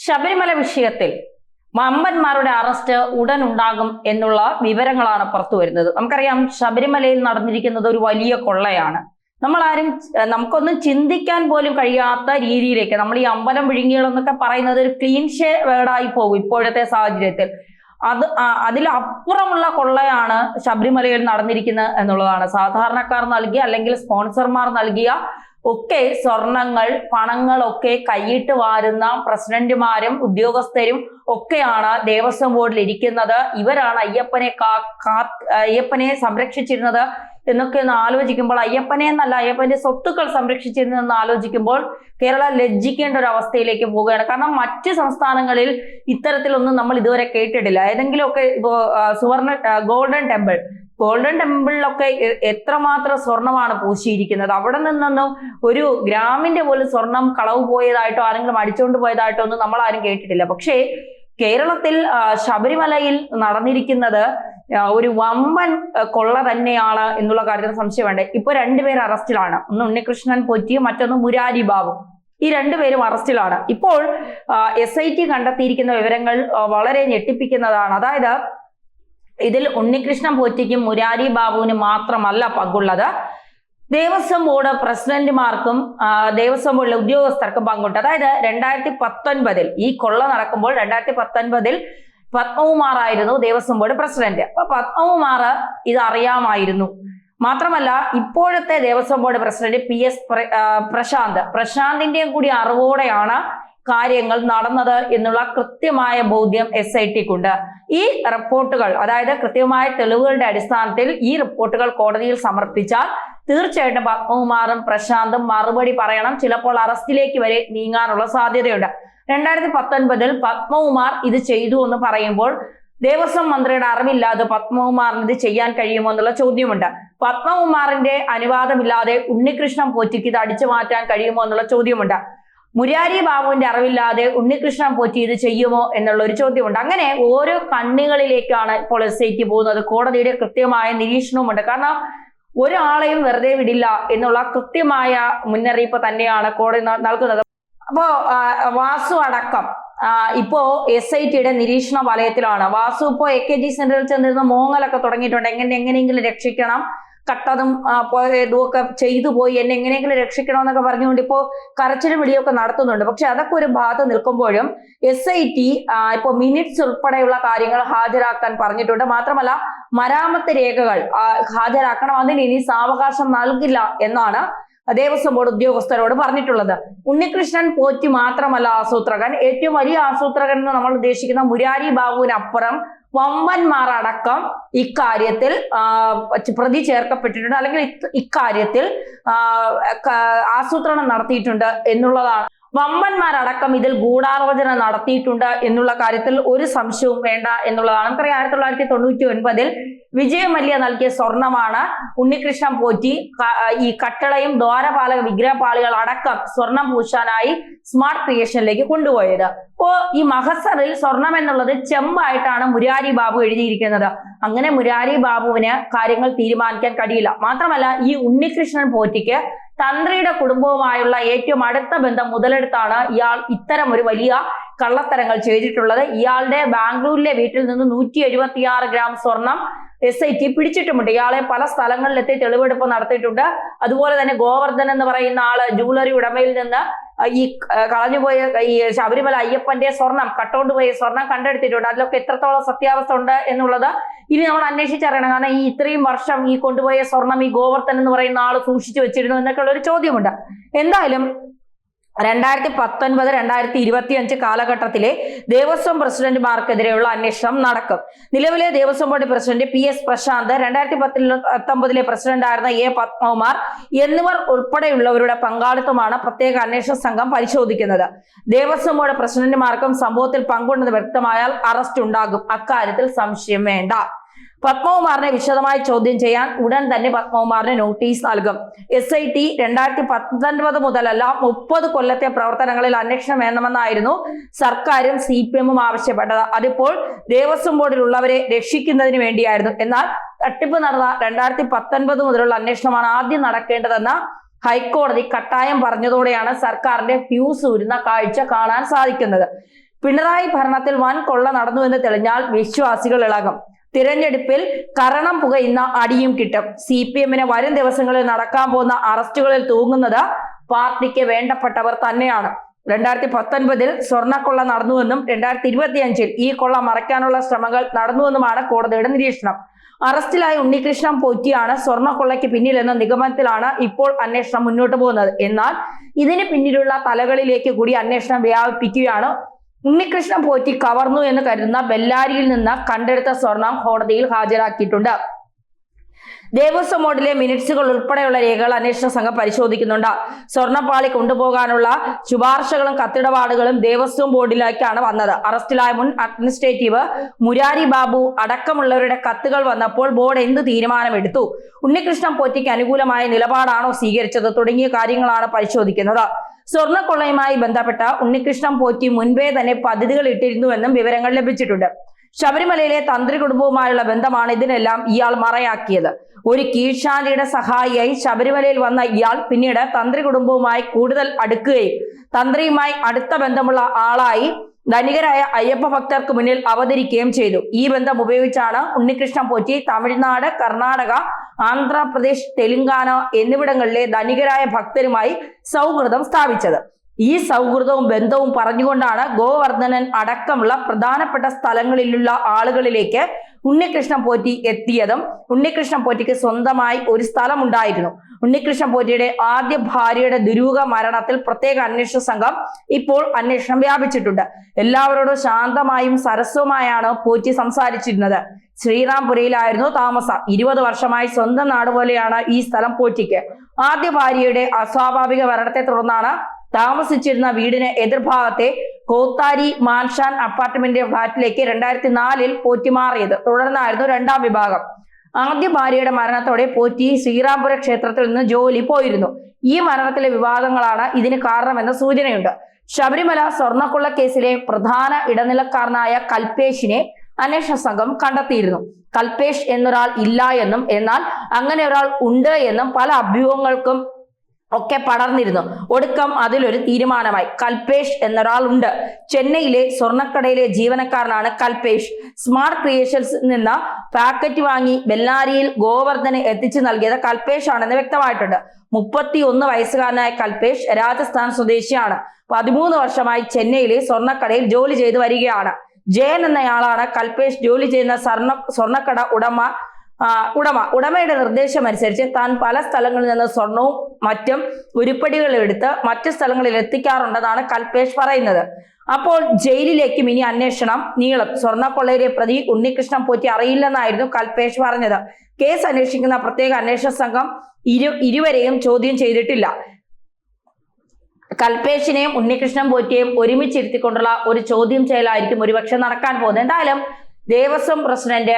ശബരിമല വിഷയത്തിൽ വമ്പന്മാരുടെ അറസ്റ്റ് ഉടൻ ഉണ്ടാകും എന്നുള്ള വിവരങ്ങളാണ് പുറത്തു വരുന്നത്. നമുക്കറിയാം, ശബരിമലയിൽ നടന്നിരിക്കുന്നത് ഒരു വലിയ കൊള്ളയാണ്. നമുക്കൊന്നും ചിന്തിക്കാൻ പോലും കഴിയാത്ത രീതിയിലേക്ക് നമ്മൾ ഈ അമ്പലം വിഴുങ്ങികളെന്നൊക്കെ പറയുന്നത് ഒരു ക്ലീൻഷേ വേർഡായി പോകും ഇപ്പോഴത്തെ സാഹചര്യത്തിൽ. അതിലപ്പുറമുള്ള കൊള്ളയാണ് ശബരിമലയിൽ നടന്നിരിക്കുന്നത് എന്നുള്ളതാണ്. സാധാരണക്കാർ നൽകിയ അല്ലെങ്കിൽ സ്പോൺസർമാർ നൽകിയ ഒക്കെ സ്വർണങ്ങൾ, പണങ്ങളൊക്കെ കൈയിട്ട് വാരുന്ന പ്രസിഡന്റുമാരും ഉദ്യോഗസ്ഥരും ഒക്കെയാണ് ദേവസ്വം ബോർഡിൽ ഇരിക്കുന്നത്. ഇവരാണ് അയ്യപ്പനെ സംരക്ഷിച്ചിരുന്നത് എന്നൊക്കെ ഒന്ന് ആലോചിക്കുമ്പോൾ, അയ്യപ്പനെ എന്നല്ല അയ്യപ്പന്റെ സ്വത്തുക്കൾ സംരക്ഷിച്ചിരുന്നതെന്ന് ആലോചിക്കുമ്പോൾ കേരളം ലജ്ജിക്കേണ്ട ഒരു അവസ്ഥയിലേക്ക് പോവുകയാണ്. കാരണം മറ്റ് സംസ്ഥാനങ്ങളിൽ ഇത്തരത്തിലൊന്നും നമ്മൾ ഇതുവരെ കേട്ടിട്ടില്ല. ഏതെങ്കിലുമൊക്കെ ഗോൾഡൻ ടെമ്പിളിലൊക്കെ എത്രമാത്രം സ്വർണമാണ് പൂശിയിരിക്കുന്നത്. അവിടെ നിന്നൊന്നും ഒരു ഗ്രാമിന്റെ പോലും സ്വർണം കളവ് പോയതായിട്ടോ ആരെങ്കിലും അടിച്ചുകൊണ്ട് പോയതായിട്ടോ ഒന്നും നമ്മൾ ആരും കേട്ടിട്ടില്ല. പക്ഷേ കേരളത്തിൽ ശബരിമലയിൽ നടന്നിരിക്കുന്നത് ഒരു വമ്പൻ കൊള്ള തന്നെയാണ് എന്നുള്ള കാര്യത്തിൽ സംശയം വേണ്ട. ഇപ്പൊ രണ്ടുപേർ അറസ്റ്റിലാണ്. ഒന്ന് ഉണ്ണികൃഷ്ണൻ പോറ്റിയും മറ്റൊന്ന് മുരാരി ബാബു. ഈ രണ്ടുപേരും അറസ്റ്റിലാണ്. ഇപ്പോൾ SIT കണ്ടെത്തിയിരിക്കുന്ന വിവരങ്ങൾ വളരെ ഞെട്ടിപ്പിക്കുന്നതാണ്. അതായത് ഇതിൽ ഉണ്ണികൃഷ്ണൻ പോറ്റിക്കും മുരാരി ബാബുവിനും മാത്രമല്ല പങ്കുള്ളത്, ദേവസ്വം ബോർഡ് പ്രസിഡന്റുമാർക്കും ദേവസ്വം ബോർഡിലെ ഉദ്യോഗസ്ഥർക്കും പങ്കുണ്ട്. അതായത് 2019 ഈ കൊള്ള നടക്കുമ്പോൾ 2019 പത്മകുമാർ ആയിരുന്നു ദേവസ്വം ബോർഡ് പ്രസിഡന്റ്. അപ്പൊ പത്മകുമാർ ഇത് അറിയാമായിരുന്നു. മാത്രമല്ല, ഇപ്പോഴത്തെ ദേവസ്വം ബോർഡ് പ്രസിഡന്റ് PS പ്രശാന്തിന്റെയും കൂടി അറിവോടെയാണ് കാര്യങ്ങൾ നടന്നത് എന്നുള്ള കൃത്യമായ ബോധ്യം SITക്കുണ്ട്. ഈ റിപ്പോർട്ടുകൾ, അതായത് കൃത്യമായ തെളിവുകളുടെ അടിസ്ഥാനത്തിൽ ഈ റിപ്പോർട്ടുകൾ കോടതിയിൽ സമർപ്പിച്ചാൽ തീർച്ചയായിട്ടും പത്മകുമാറും പ്രശാന്തും മറുപടി പറയണം. ചിലപ്പോൾ അറസ്റ്റിലേക്ക് വരെ നീങ്ങാനുള്ള സാധ്യതയുണ്ട്. 2019 പത്മകുമാർ ഇത് ചെയ്തു എന്ന് പറയുമ്പോൾ ദേവസ്വം മന്ത്രിയുടെ അറിവില്ലാതെ പത്മകുമാറിന് ഇത് ചെയ്യാൻ കഴിയുമോ എന്നുള്ള ചോദ്യമുണ്ട്. പത്മകുമാറിന്റെ അനുവാദമില്ലാതെ ഉണ്ണികൃഷ്ണൻ പോറ്റിക്ക് ഇത് അടിച്ചു മാറ്റാൻ കഴിയുമോ എന്നുള്ള ചോദ്യമുണ്ട്. മുരാരി ബാബുവിന്റെ അറിവില്ലാതെ ഉണ്ണികൃഷ്ണൻ പോറ്റി ഇത് ചെയ്യുമോ എന്നുള്ള ഒരു ചോദ്യമുണ്ട്. അങ്ങനെ ഓരോ കണ്ണികളിലേക്കാണ് ഇപ്പോൾ SIT പോകുന്നത്. കോടതിയുടെ കൃത്യമായ നിരീക്ഷണവുമുണ്ട്. കാരണം ഒരാളെയും വെറുതെ വിടില്ല എന്നുള്ള കൃത്യമായ മുന്നറിയിപ്പ് തന്നെയാണ് കോടതി നൽകുന്നത്. അപ്പോ വാസു അടക്കം ഇപ്പോ SITയുടെ നിരീക്ഷണ വലയത്തിലാണ്. വാസു ഇപ്പോ AKG സെന്ററിൽ ചെന്നിരുന്ന മോങ്ങലൊക്കെ തുടങ്ങിയിട്ടുണ്ട്. എങ്ങനെയെങ്കിലും രക്ഷിക്കണം, കട്ടതും ഇതുമൊക്കെ ചെയ്തു പോയി, എന്നെ എങ്ങനെയെങ്കിലും രക്ഷിക്കണമെന്നൊക്കെ പറഞ്ഞുകൊണ്ട് ഇപ്പോ കരച്ചിലും വിളിയൊക്കെ നടത്തുന്നുണ്ട്. പക്ഷെ അതൊക്കെ ഒരു ഭാഗത്ത് നിൽക്കുമ്പോഴും SIT ഇപ്പോ മിനിറ്റ്സ് ഉൾപ്പെടെയുള്ള കാര്യങ്ങൾ ഹാജരാക്കാൻ പറഞ്ഞിട്ടുണ്ട്. മാത്രമല്ല, മരാമത്ത് രേഖകൾ ഹാജരാക്കണം. അതിന് ഇനി സാവകാശം നൽകില്ല എന്നാണ് ദേവസ്വം ബോർഡ് ഉദ്യോഗസ്ഥരോട് പറഞ്ഞിട്ടുള്ളത്. ഉണ്ണികൃഷ്ണൻ പോറ്റി മാത്രമല്ല ആസൂത്രകൻ. ഏറ്റവും വലിയ ആസൂത്രകൻ എന്ന് നമ്മൾ ഉദ്ദേശിക്കുന്ന മുരാരി ബാബുവിനപ്പുറം വമ്പന്മാരടക്കം ഇക്കാര്യത്തിൽ പ്രതി ചേർക്കപ്പെട്ടിട്ടുണ്ട്, അല്ലെങ്കിൽ ഇക്കാര്യത്തിൽ ആസൂത്രണം നടത്തിയിട്ടുണ്ട് എന്നുള്ളതാണ്. വമ്പന്മാരടക്കം ഇതിൽ ഗൂഢാലോചന നടത്തിയിട്ടുണ്ട് എന്നുള്ള കാര്യത്തിൽ ഒരു സംശയവും വേണ്ട എന്നുള്ളതാണ്. നമുക്കറിയാം, 1999 വിജയ മല്യ നൽകിയ സ്വർണമാണ് ഉണ്ണികൃഷ്ണൻ പോറ്റി ഈ കട്ടളയും ദ്വാരപാലക വിഗ്രഹപാളികൾ അടക്കം സ്വർണം പൂശാനായി സ്മാർട്ട് ക്രിയേഷനിലേക്ക് കൊണ്ടുപോയത്. അപ്പോ ഈ മഹസറിൽ സ്വർണം എന്നുള്ളത് ചെമ്പായിട്ടാണ് മുരാരി ബാബു എഴുതിയിരിക്കുന്നത്. അങ്ങനെ മുരാരി ബാബുവിന് കാര്യങ്ങൾ തീരുമാനിക്കാൻ കഴിയില്ല. മാത്രമല്ല, ഈ ഉണ്ണികൃഷ്ണൻ പോറ്റിക്ക് തന്ത്രിയുടെ കുടുംബവുമായുള്ള ഏറ്റവും അടുത്ത ബന്ധം മുതലെടുത്താണ് ഇയാൾ ഇത്തരം ഒരു വലിയ കള്ളത്തരങ്ങൾ ചെയ്തിട്ടുള്ളത്. ഇയാളുടെ ബാംഗ്ലൂരിലെ വീട്ടിൽ നിന്ന് 176 ഗ്രാം സ്വർണം SIT പിടിച്ചിട്ടുമുണ്ട്. ഇയാളെ പല സ്ഥലങ്ങളിലെത്തി തെളിവെടുപ്പ് നടത്തിയിട്ടുണ്ട്. അതുപോലെ തന്നെ ഗോവർദ്ധൻ എന്ന് പറയുന്ന ആള് ജൂവലറി ഉടമയിൽ നിന്ന് ഈ കളഞ്ഞുപോയ ഈ ശബരിമല അയ്യപ്പന്റെ സ്വർണം, കട്ടോണ്ടുപോയ സ്വർണം കണ്ടെടുത്തിട്ടുണ്ട്. അതിലൊക്കെ എത്രത്തോളം സത്യാവസ്ഥ ഉണ്ട് എന്നുള്ളത് ഇനി നമ്മൾ അന്വേഷിച്ചറിയണം. കാരണം ഈ ഇത്രയും വർഷം ഈ കൊണ്ടുപോയ സ്വർണം ഈ ഗോവർദ്ധൻ എന്ന് പറയുന്ന ആള് സൂക്ഷിച്ചു വെച്ചിരുന്നു എന്നൊക്കെയുള്ള ഒരു ചോദ്യമുണ്ട്. എന്തായാലും 2019, 2025 കാലഘട്ടത്തിലെ ദേവസ്വം പ്രസിഡന്റുമാർക്കെതിരെയുള്ള അന്വേഷണം നടക്കും. നിലവിലെ Devaswom board president PS Prashant, 2019 പ്രസിഡന്റായിരുന്ന പത്മകുമാർ എന്നിവർ ഉൾപ്പെടെയുള്ളവരുടെ പങ്കാളിത്തമാണ് പ്രത്യേക അന്വേഷണ സംഘം പരിശോധിക്കുന്നത്. ദേവസ്വം ബോർഡ് പ്രസിഡന്റുമാർക്കും സംഭവത്തിൽ പങ്കുണ്ടെന്ന് വ്യക്തമായാൽ അറസ്റ്റ് ഉണ്ടാകും. അക്കാര്യത്തിൽ സംശയം വേണ്ട. പത്മകുമാറിനെ വിശദമായി ചോദ്യം ചെയ്യാൻ ഉടൻ തന്നെ പത്മകുമാറിന് നോട്ടീസ് നൽകും. SIT 2019 മുതലല്ല 30 കൊല്ലത്തെ പ്രവർത്തനങ്ങളിൽ അന്വേഷണം വേണമെന്നായിരുന്നു സർക്കാരും CPM ആവശ്യപ്പെട്ടത്. അതിപ്പോൾ ദേവസ്വം ബോർഡിലുള്ളവരെ രക്ഷിക്കുന്നതിന് വേണ്ടിയായിരുന്നു. എന്നാൽ തട്ടിപ്പ് നടന്ന 2019 മുതലുള്ള അന്വേഷണമാണ് ആദ്യം നടക്കേണ്ടതെന്ന് ഹൈക്കോടതി കട്ടായം പറഞ്ഞതോടെയാണ് സർക്കാരിന്റെ ഫ്യൂസ് ഊരുന്ന കാഴ്ച കാണാൻ സാധിക്കുന്നത്. പിണറായി ഭരണത്തിൽ വൻ കൊള്ള നടന്നുവെന്ന് തെളിഞ്ഞാൽ വിശ്വാസികൾ ഇളകും. തിരഞ്ഞെടുപ്പിൽ കരണം പുകയുന്ന അടിയും കിട്ടും. CPM വരും ദിവസങ്ങളിൽ നടക്കാൻ പോകുന്ന അറസ്റ്റുകളിൽ തൂങ്ങുന്നത് പാർട്ടിക്ക് വേണ്ടപ്പെട്ടവർ തന്നെയാണ്. 2019 സ്വർണ്ണക്കൊള്ള നടന്നുവെന്നും 2025 ഈ കൊള്ള മറയ്ക്കാനുള്ള ശ്രമങ്ങൾ നടന്നുവെന്നുമാണ് കോടതിയുടെ നിരീക്ഷണം. അറസ്റ്റിലായ ഉണ്ണികൃഷ്ണൻ പോറ്റിയാണ് സ്വർണ്ണക്കൊള്ളയ്ക്ക് പിന്നിലെന്ന നിഗമനത്തിലാണ് ഇപ്പോൾ അന്വേഷണം മുന്നോട്ട് പോകുന്നത്. എന്നാൽ ഇതിന് പിന്നിലുള്ള തലകളിലേക്ക് കൂടി അന്വേഷണം വ്യാപിപ്പിക്കുകയാണ്. ഉണ്ണികൃഷ്ണൻ പോറ്റി കവർന്നു എന്ന് കരുതുന്ന ബെല്ലാരിയിൽ നിന്ന് കണ്ടെടുത്ത സ്വർണം കോടതിയിൽ ഹാജരാക്കിയിട്ടുണ്ട്. ദേവസ്വം ബോർഡിലെ മിനിറ്റ്സുകൾ ഉൾപ്പെടെയുള്ള രേഖകൾ അന്വേഷണ സംഘം പരിശോധിക്കുന്നുണ്ട്. സ്വർണ്ണപ്പാളി കൊണ്ടുപോകാനുള്ള ശുപാർശകളും കത്തിടപാടുകളും ദേവസ്വം ബോർഡിലേക്കാണ് വന്നത്. അറസ്റ്റിലായ മുൻ അഡ്മിനിസ്ട്രേറ്റീവ് മുരാരി ബാബു അടക്കമുള്ളവരുടെ കത്തുകൾ വന്നപ്പോൾ ബോർഡ് എന്ത് തീരുമാനമെടുത്തു, ഉണ്ണികൃഷ്ണൻ പോറ്റിക്ക് അനുകൂലമായ നിലപാടാണോ സ്വീകരിച്ചത് തുടങ്ങിയ കാര്യങ്ങളാണ് പരിശോധിക്കുന്നത്. സ്വർണ്ണക്കൊള്ളയുമായി ബന്ധപ്പെട്ട ഉണ്ണികൃഷ്ണൻ പോറ്റി മുൻപേ തന്നെ പദ്ധതികൾ ഇട്ടിരുന്നുവെന്നും വിവരങ്ങൾ ലഭിച്ചിട്ടുണ്ട്. ശബരിമലയിലെ തന്ത്രി കുടുംബവുമായുള്ള ബന്ധമാണ് ഇതിനെല്ലാം ഇയാൾ മറയാക്കിയത്. ഒരു കീഴ്ശാന്തിയുടെ സഹായിയായി ശബരിമലയിൽ വന്ന ഇയാൾ പിന്നീട് തന്ത്രി കുടുംബവുമായി കൂടുതൽ അടുക്കുകയും തന്ത്രിയുമായി അടുത്ത ബന്ധമുള്ള ആളായി ധനികരായ അയ്യപ്പ ഭക്തർക്ക് മുന്നിൽ അവതരിക്കുകയും ചെയ്തു. ഈ ബന്ധം ഉപയോഗിച്ചാണ് ഉണ്ണികൃഷ്ണൻ പോറ്റി തമിഴ്നാട്, കർണാടക, ആന്ധ്രാപ്രദേശ്, തെലങ്കാന എന്നിവിടങ്ങളിലെ ധനികരായ ഭക്തരുമായി സൗഹൃദം സ്ഥാപിച്ചത്. ഈ സൗഹൃദവും ബന്ധവും പറഞ്ഞുകൊണ്ടാണ് ഗോവർദ്ധനൻ അടക്കമുള്ള പ്രധാനപ്പെട്ട സ്ഥലങ്ങളിലുള്ള ആളുകളിലേക്ക് ഉണ്ണികൃഷ്ണൻ പോറ്റി എത്തിയതും. ഉണ്ണികൃഷ്ണൻ പോറ്റിക്ക് സ്വന്തമായി ഒരു സ്ഥലം ഉണ്ടായിരുന്നു. ഉണ്ണികൃഷ്ണൻ പോറ്റിയുടെ ആദ്യ ഭാര്യയുടെ ദുരൂഹ മരണത്തിൽ പ്രത്യേക അന്വേഷണ സംഘം ഇപ്പോൾ അന്വേഷണം വ്യാപിച്ചിട്ടുണ്ട്. എല്ലാവരോടും ശാന്തമായും സരസ്വമായാണ് പോറ്റി സംസാരിച്ചിരുന്നത്. ശ്രീറാംപുരയിലായിരുന്നു താമസം. 20 വർഷമായി സ്വന്തം നാട് പോലെയാണ് ഈ സ്ഥലം പോറ്റിക്ക്. ആദ്യ ഭാര്യയുടെ അസ്വാഭാവിക മരണത്തെ തുടർന്നാണ് താമസിച്ചിരുന്ന വീടിന് എതിർഭാഗത്തെ കോത്താരി മാൻഷാൻ അപ്പാർട്ട്മെന്റ് ഫ്ളാറ്റിലേക്ക് 2004 പോറ്റി മാറിയത്. തുടർന്നായിരുന്നു രണ്ടാം വിഭാഗം. ആദ്യ ഭാര്യയുടെ മരണത്തോടെ പോറ്റി ശ്രീറാംപുര ക്ഷേത്രത്തിൽ നിന്ന് ജോലി പോയിരുന്നു. ഈ മരണത്തിലെ വിവാദങ്ങളാണ് ഇതിന് കാരണമെന്ന സൂചനയുണ്ട്. ശബരിമല സ്വർണ്ണക്കൊള്ള കേസിലെ പ്രധാന ഇടനിലക്കാരനായ കൽപേഷിനെ അന്വേഷണ സംഘം കണ്ടെത്തിയിരുന്നു. കൽപേഷ് എന്നൊരാൾ ഇല്ല എന്നും എന്നാൽ അങ്ങനെ ഒരാൾ ഉണ്ട് എന്നും പല അഭ്യൂഹങ്ങൾക്കും ഒക്കെ പടർന്നിരുന്നു. ഒടുക്കം അതിലൊരു തീരുമാനമായി. കൽപേഷ് എന്നൊരാൾ ഉണ്ട്. ചെന്നൈയിലെ സ്വർണ്ണക്കടയിലെ ജീവനക്കാരനാണ് കൽപേഷ്. സ്മാർട്ട് ക്രിയേഷൻസ് നിന്ന് പാക്കറ്റ് വാങ്ങി ബെല്ലാരിയിൽ ഗോവർദ്ധന് എത്തിച്ചു നൽകിയത് കൽപേഷ് ആണെന്ന് വ്യക്തമായിട്ടുണ്ട്. 31 വയസ്സുകാരനായ കൽപേഷ് രാജസ്ഥാൻ സ്വദേശിയാണ്. 13 വർഷമായി ചെന്നൈയിലെ സ്വർണ്ണക്കടയിൽ ജോലി ചെയ്തു വരികയാണ്. ജയൻ എന്നയാളാണ് കൽപേഷ് ജോലി ചെയ്യുന്ന സ്വർണ്ണക്കട ഉടമയുടെ നിർദ്ദേശം അനുസരിച്ച് താൻ പല സ്ഥലങ്ങളിൽ നിന്ന് സ്വർണവും മറ്റും ഉരുപ്പടികൾ എടുത്ത് മറ്റു സ്ഥലങ്ങളിൽ എത്തിക്കാറുണ്ടെന്നാണ് കൽപേഷ് പറയുന്നത്. അപ്പോൾ ജയിലിലേക്കും ഇനി അന്വേഷണം നീളും. സ്വർണ്ണക്കൊള്ളയിലെ പ്രതി ഉണ്ണികൃഷ്ണൻ പോറ്റി അറിയില്ലെന്നായിരുന്നു കൽപേഷ് പറഞ്ഞത്. കേസ് അന്വേഷിക്കുന്ന പ്രത്യേക അന്വേഷണ സംഘം ഇരുവരെയും ചോദ്യം ചെയ്തിട്ടില്ല. കൽപേഷിനെയും ഉണ്ണികൃഷ്ണൻ പോറ്റിയെയും ഒരുമിച്ചിരുത്തിക്കൊണ്ടുള്ള ഒരു ചോദ്യം ചെയ്യലായിരിക്കും ഒരുപക്ഷെ നടക്കാൻ പോകുന്നത്. എന്തായാലും ദേവസ്വം പ്രസിഡന്റ്,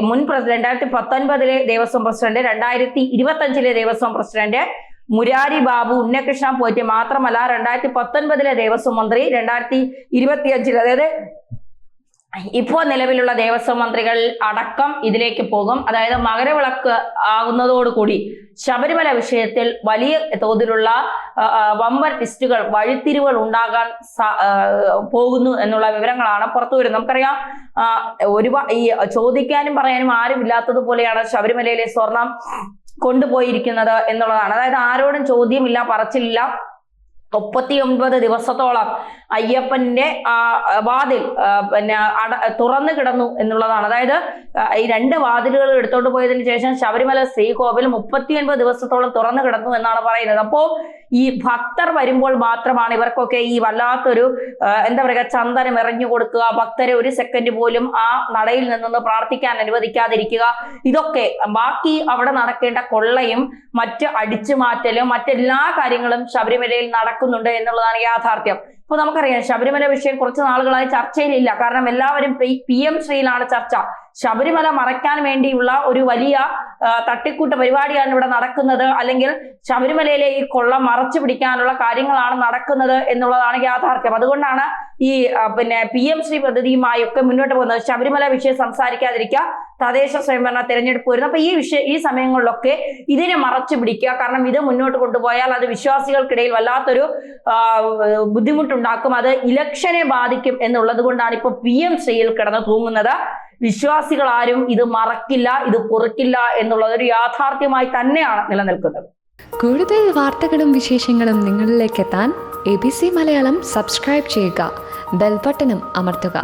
മുൻ 2019 ദേവസ്വം പ്രസിഡന്റ്, 2025 ദേവസ്വം പ്രസിഡന്റ് മുരാരി ബാബു ഉണ്ണികൃഷ്ണൻ പോറ്റി മാത്രമല്ല 2019 ദേവസ്വം മന്ത്രി, 2025 അതായത് ഇപ്പോൾ നിലവിലുള്ള ദേവസ്വം മന്ത്രികൾ അടക്കം ഇതിലേക്ക് പോകും. അതായത് മകരവിളക്ക് ആകുന്നതോടുകൂടി ശബരിമല വിഷയത്തിൽ വലിയ തോതിലുള്ള വമ്പൻ ലിസ്റ്റുകൾ, വഴിത്തിരിവുകൾ ഉണ്ടാകാൻ പോകുന്നു എന്നുള്ള വിവരങ്ങളാണ് പുറത്തു വരുന്നത്. നമുക്കറിയാം, ഈ ചോദിക്കാനും പറയാനും ആരും ഇല്ലാത്തതുപോലെയാണ് ശബരിമലയിലെ സ്വർണം കൊണ്ടുപോയിരിക്കുന്നത് എന്നുള്ളതാണ്. അതായത് ആരോടും ചോദ്യമില്ല, പറച്ചിലില്ല. 39 ദിവസത്തോളം അയ്യപ്പന്റെ വാതിൽ തുറന്നു കിടന്നു എന്നുള്ളതാണ്. അതായത് ഈ 2 വാതിലുകൾ എടുത്തോണ്ട് പോയതിനു ശേഷം ശബരിമല ശ്രീകോവിൽ 39 ദിവസത്തോളം തുറന്നു കിടന്നു എന്നാണ് പറയുന്നത്. അപ്പോ ഈ ഭക്തർ വരുമ്പോൾ മാത്രമാണ് ഇവർക്കൊക്കെ ഈ വല്ലാത്തൊരു എന്താ പറയുക ചന്ദനം എറിഞ്ഞു കൊടുക്കുക, ഭക്തരെ ഒരു സെക്കൻഡ് പോലും ആ നടയിൽ നിന്നൊന്ന് പ്രാർത്ഥിക്കാൻ അനുവദിക്കാതിരിക്കുക, ഇതൊക്കെ ബാക്കി അവിടെ നടക്കേണ്ട കൊള്ളയും മറ്റ് അടിച്ചുമാറ്റലും മറ്റെല്ലാ കാര്യങ്ങളും ശബരിമലയിൽ നടക്കുന്നുണ്ട് എന്നുള്ളതാണ് യാഥാർത്ഥ്യം. ഇപ്പൊ നമുക്കറിയാം, ശബരിമല വിഷയം കുറച്ച് നാളുകളായി ചർച്ചയിലില്ല. കാരണം എല്ലാവരും PM ശ്രീയിലാണ് ചർച്ച. ശബരിമല മറയ്ക്കാൻ വേണ്ടിയുള്ള ഒരു വലിയ തട്ടിക്കൂട്ട് പരിപാടിയാണ് ഇവിടെ നടക്കുന്നത്, അല്ലെങ്കിൽ ശബരിമലയിലെ ഈ കൊള്ള മറച്ചു പിടിക്കാനുള്ള കാര്യങ്ങളാണ് നടക്കുന്നത് എന്നുള്ളതാണ് യാഥാർത്ഥ്യം. അതുകൊണ്ടാണ് ഈ PM ശ്രീ പദ്ധതിയുമായൊക്കെ മുന്നോട്ട് പോകുന്നത്. ശബരിമല വിഷയം സംസാരിക്കാതിരിക്കുക, തദ്ദേശ സ്വയംഭരണ തെരഞ്ഞെടുപ്പ് വരുന്നു. അപ്പൊ ഈ സമയങ്ങളിലൊക്കെ ഇതിനെ മറച്ചു പിടിക്കുക. കാരണം ഇത് മുന്നോട്ട് കൊണ്ടുപോയാൽ അത് വിശ്വാസികൾക്കിടയിൽ വല്ലാത്തൊരു ബുദ്ധിമുട്ടുണ്ടാക്കും, അത് ഇലക്ഷനെ ബാധിക്കും എന്നുള്ളത് കൊണ്ടാണ് ഇപ്പൊ PM ശ്രീയിൽ കിടന്ന് തൂങ്ങുന്നത്. വിശ്വാസികൾ ആരും ഇത് മറക്കില്ല, ഇത് പൊറുക്കില്ല എന്നുള്ളത് ഒരു യാഥാർത്ഥ്യമായി തന്നെയാണ് നിലനിൽക്കുന്നത്. കൂടുതൽ വാർത്തകളും വിശേഷങ്ങളും നിങ്ങളിലേക്ക് എത്താൻ ABC മലയാളം സബ്സ്ക്രൈബ് ചെയ്യുക, ബെൽ ബട്ടണും അമർത്തുക.